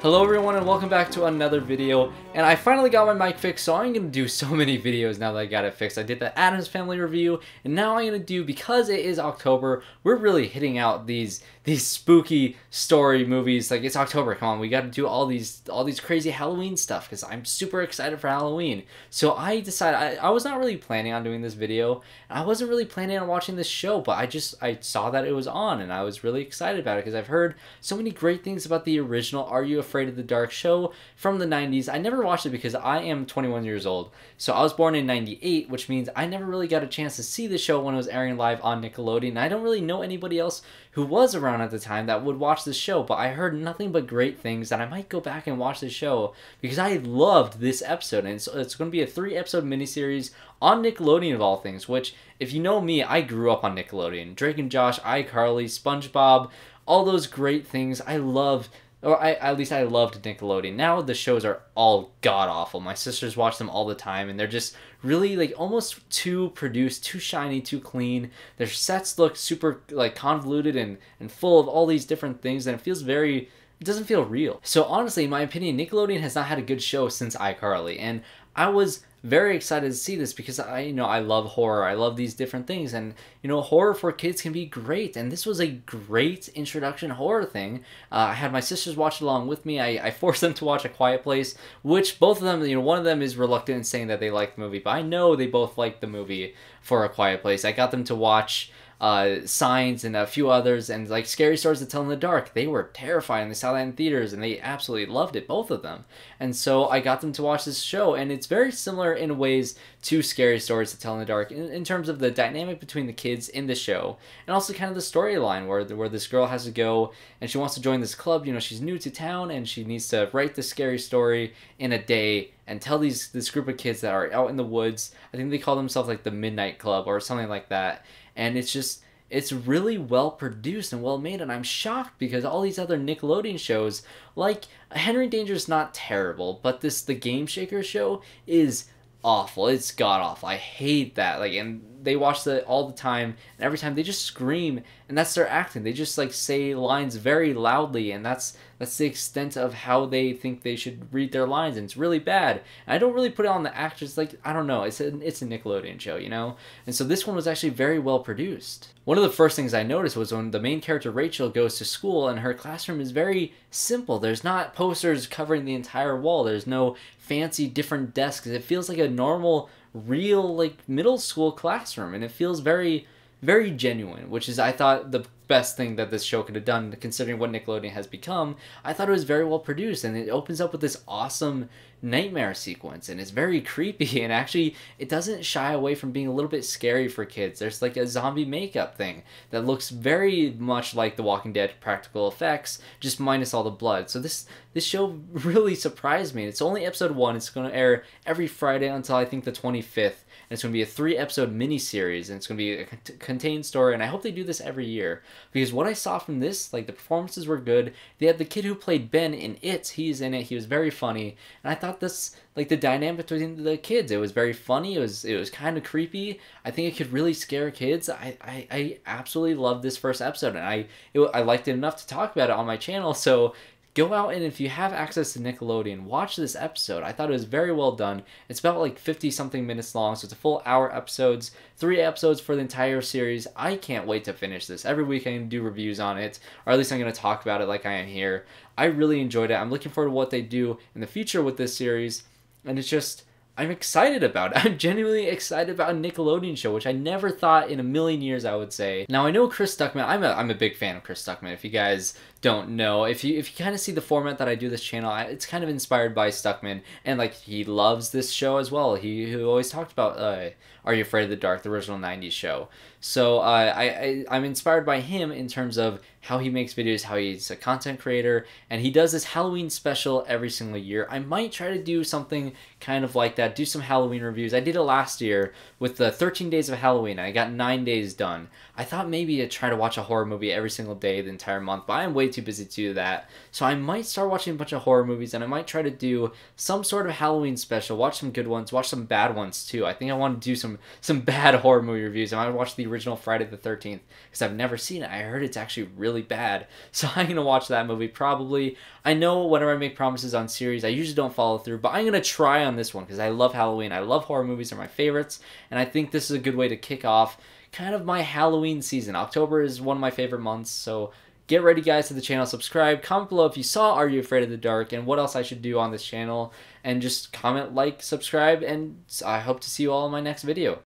Hello everyone and welcome back to another video, and I finally got my mic fixed, so I'm going to do so many videos now that I got it fixed. I did the Addams Family review, and now I'm going to do, because it is October, we're really hitting out these spooky story movies. Like, it's October, come on, we got to do all these crazy Halloween stuff, because I'm super excited for Halloween. So I decided, I was not really planning on doing this video, and I wasn't really planning on watching this show, but I saw that it was on, and I was really excited about it, because I've heard so many great things about the original Are You Afraid of the Dark show from the 90s. I never watched it because I am 21 years old. So I was born in 98, which means I never really got a chance to see the show when it was airing live on Nickelodeon. I don't really know anybody else who was around at the time that would watch the show, but I heard nothing but great things that I might go back and watch the show because I loved this episode. And so it's going to be a 3-episode miniseries on Nickelodeon of all things, which, if you know me, I grew up on Nickelodeon. Drake and Josh, iCarly, SpongeBob, all those great things. I loved, or at least I loved Nickelodeon. Now the shows are all god-awful. My sisters watch them all the time, and they're just really, like, almost too produced, too shiny, too clean. Their sets look super, like, convoluted and full of all these different things, and it doesn't feel real. So honestly, in my opinion, Nickelodeon has not had a good show since iCarly, and I was very excited to see this because I love horror. I love these different things, and horror for kids can be great, and this was a great introduction horror thing. I had my sisters watch it along with me. I forced them to watch A Quiet Place, which both of them, one of them is reluctant in saying that they like the movie, but I know they both liked the movie for A Quiet Place. I got them to watch Signs and a few others, and like Scary Stories to Tell in the Dark. They were terrifying. They saw that in theaters and they absolutely loved it, both of them. And so I got them to watch this show, and it's very similar in ways to Scary Stories to Tell in the Dark in terms of the dynamic between the kids in the show, and also kind of the storyline where this girl has to go and she wants to join this club. She's new to town and she needs to write the scary story in a day and tell this group of kids that are out in the woods. I think they call themselves like the Midnight Club or something like that. And it's really well produced and well made, and I'm shocked because all these other Nickelodeon shows, like Henry Danger's not terrible, but the Game Shaker show is awful. It's god awful. I hate that. Like, and they watch it all the time, and every time they just scream, and that's their acting. They just like say lines very loudly, and that's the extent of how they think they should read their lines, and it's really bad. And I don't really put it on the actors. Like, I don't know. It's a Nickelodeon show, And so this one was actually very well produced. One of the first things I noticed was when the main character Rachel goes to school, and her classroom is very simple. There's not posters covering the entire wall. There's no fancy different desks. It feels like a normal, real, like, middle school classroom, and it feels very, very genuine, which is, I thought, the best thing that this show could have done, considering what Nickelodeon has become. I thought it was very well produced, and it opens up with this awesome nightmare sequence, and it's very creepy, and actually it doesn't shy away from being a little bit scary for kids. There's like a zombie makeup thing that looks very much like The Walking Dead practical effects, just minus all the blood. So this show really surprised me. It's only episode 1. It's going to air every Friday until I think the 25th. And it's going to be a 3-episode miniseries, and it's going to be a contained story, and I hope they do this every year, because what I saw from this, like, the performances were good. They had the kid who played Ben in It. He's in it. He was very funny, and I thought this, like, the dynamic between the kids, it was very funny. It was kind of creepy. I think it could really scare kids. I absolutely loved this first episode, and I liked it enough to talk about it on my channel. So go out, and if you have access to Nickelodeon, watch this episode. I thought it was very well done. It's about like 50-something minutes long, so it's a full hour episodes, 3 episodes for the entire series. I can't wait to finish this. Every week I'm going to do reviews on it, or at least I'm going to talk about it like I am here. I really enjoyed it. I'm looking forward to what they do in the future with this series, and it's just, I'm excited about it. I'm genuinely excited about a Nickelodeon show, which I never thought in a million years I would say. Now, I know Chris Stuckman. I'm a big fan of Chris Stuckman. If you guys don't know, if you kind of see the format that I do this channel, it's kind of inspired by Stuckman, and like, he loves this show as well. He always talked about Are You Afraid of the Dark, the original 90s show. So I'm inspired by him in terms of how he makes videos, how he's a content creator, and he does this Halloween special every single year. I might try to do something kind of like that, do some Halloween reviews. I did it last year with the 13 days of Halloween. I got 9 days done. I thought maybe to try to watch a horror movie every single day the entire month, but I'm way too busy to do that. So I might start watching a bunch of horror movies, and I might try to do some sort of Halloween special, watch some good ones, watch some bad ones too. I think I want to do some bad horror movie reviews. I might watch the original Friday the 13th because I've never seen it. I heard it's actually really really bad. So I'm going to watch that movie probably. I know whenever I make promises on series, I usually don't follow through, but I'm going to try on this one because I love Halloween. I love horror movies, they're my favorites, and I think this is a good way to kick off kind of my Halloween season. October is one of my favorite months, so get ready, guys, to the channel. Subscribe. Comment below if you saw Are You Afraid of the Dark and what else I should do on this channel. And just comment, like, subscribe, and I hope to see you all in my next video.